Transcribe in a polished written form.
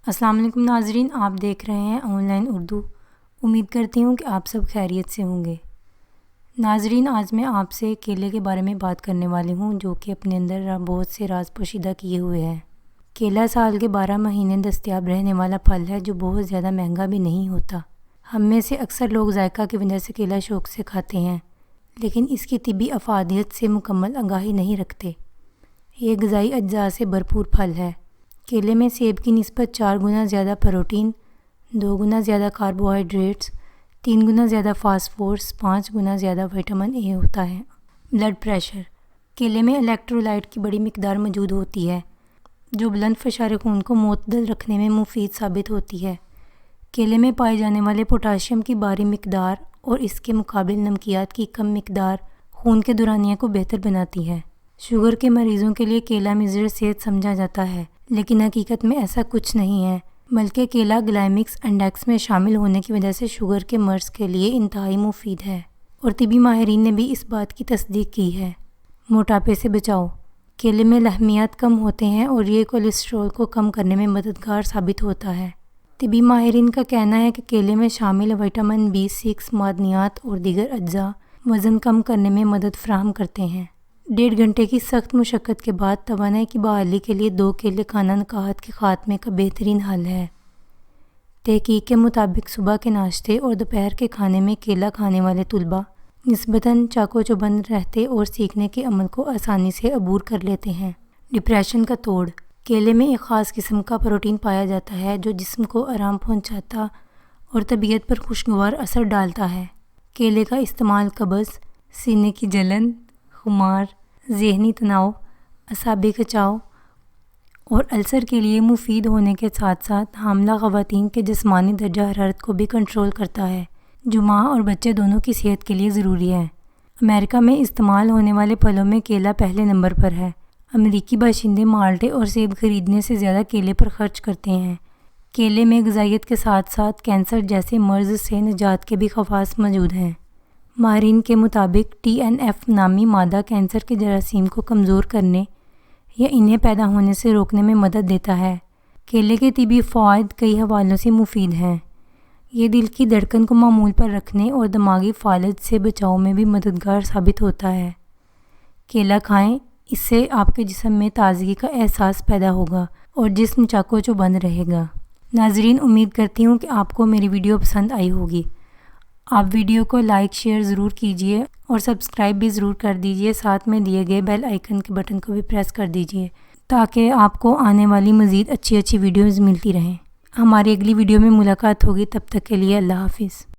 السلام علیکم ناظرین، آپ دیکھ رہے ہیں آن لائن اردو۔ امید کرتی ہوں کہ آپ سب خیریت سے ہوں گے۔ ناظرین، آج میں آپ سے کیلے کے بارے میں بات کرنے والی ہوں، جو کہ اپنے اندر بہت سے راز پوشیدہ کیے ہوئے ہیں۔ کیلا سال کے 12 مہینے دستیاب رہنے والا پھل ہے، جو بہت زیادہ مہنگا بھی نہیں ہوتا۔ ہم میں سے اکثر لوگ ذائقہ کی وجہ سے کیلا شوق سے کھاتے ہیں، لیکن اس کی طبی افادیت سے مکمل آگاہی نہیں رکھتے۔ یہ غذائی اجزاء سے بھرپور پھل ہے۔ کیلے میں سیب کی نسبت 4 گنا زیادہ پروٹین، 2 گنا زیادہ کاربوہائیڈریٹس، 3 گنا زیادہ فاسفورس، 5 گنا زیادہ وٹامن اے ہوتا ہے۔ بلڈ پریشر: کیلے میں الیکٹرولائٹ کی بڑی مقدار موجود ہوتی ہے، جو بلند فشار خون کو معتدل رکھنے میں مفید ثابت ہوتی ہے۔ کیلے میں پائے جانے والے پوٹاشیم کی بھاری مقدار اور اس کے مقابل نمکیات کی کم مقدار خون کے دورانیے کو بہتر بناتی ہے۔ شوگر کے مریضوں کے لیے کیلا مضر صحت سمجھا جاتا ہے، لیکن حقیقت میں ایسا کچھ نہیں ہے، بلکہ کیلا گلائمیکس انڈیکس میں شامل ہونے کی وجہ سے شوگر کے مرض کے لیے انتہائی مفید ہے، اور طبی ماہرین نے بھی اس بات کی تصدیق کی ہے۔ موٹاپے سے بچاؤ: کیلے میں لحمیات کم ہوتے ہیں اور یہ کولیسٹرول کو کم کرنے میں مددگار ثابت ہوتا ہے۔ طبی ماہرین کا کہنا ہے کہ کیلے میں شامل وٹامن B6 معدنیات اور دیگر اجزاء وزن کم کرنے میں مدد فراہم کرتے ہیں۔ 1.5 گھنٹے کی سخت مشقت کے بعد توانائی کی بحالی کے لیے 2 کیلے کھانا نکاہت کے خاتمے کا بہترین حل ہے۔ تحقیق کے مطابق صبح کے ناشتے اور دوپہر کے کھانے میں کیلا کھانے والے طلباء نسبتاً چاق و چوبند رہتے اور سیکھنے کے عمل کو آسانی سے عبور کر لیتے ہیں۔ ڈپریشن کا توڑ: کیلے میں ایک خاص قسم کا پروٹین پایا جاتا ہے، جو جسم کو آرام پہنچاتا اور طبیعت پر خوشگوار اثر ڈالتا ہے۔ کیلے کا استعمال قبض، سینے کی جلن، خمار، ذہنی تناؤ، اعصابی کھچاؤ اور السر کے لیے مفید ہونے کے ساتھ ساتھ حاملہ خواتین کے جسمانی درجہ حرارت کو بھی کنٹرول کرتا ہے، جو ماں اور بچے دونوں کی صحت کے لیے ضروری ہے۔ امریکہ میں استعمال ہونے والے پھلوں میں کیلا پہلے نمبر پر ہے۔ امریکی باشندے مالٹے اور سیب خریدنے سے زیادہ کیلے پر خرچ کرتے ہیں۔ کیلے میں غذائیت کے ساتھ ساتھ کینسر جیسے مرض سے نجات کے بھی خواص موجود ہیں۔ ماہرین کے مطابق TNF نامی مادہ کینسر کے جراثیم کو کمزور کرنے یا انہیں پیدا ہونے سے روکنے میں مدد دیتا ہے۔ کیلے کے طبی فوائد کئی حوالوں سے مفید ہیں۔ یہ دل کی دھڑکن کو معمول پر رکھنے اور دماغی فالج سے بچاؤ میں بھی مددگار ثابت ہوتا ہے۔ کیلا کھائیں، اس سے آپ کے جسم میں تازگی کا احساس پیدا ہوگا اور جسم چاق و چوبند رہے گا۔ ناظرین، امید کرتی ہوں کہ آپ کو میری ویڈیو پسند آئی ہوگی۔ آپ ویڈیو کو لائک شیئر ضرور کیجئے اور سبسکرائب بھی ضرور کر دیجئے، ساتھ میں دیے گئے بیل آئیکن کے بٹن کو بھی پریس کر دیجئے تاکہ آپ کو آنے والی مزید اچھی ویڈیوز ملتی رہیں۔ ہماری اگلی ویڈیو میں ملاقات ہوگی، تب تک کے لیے اللہ حافظ۔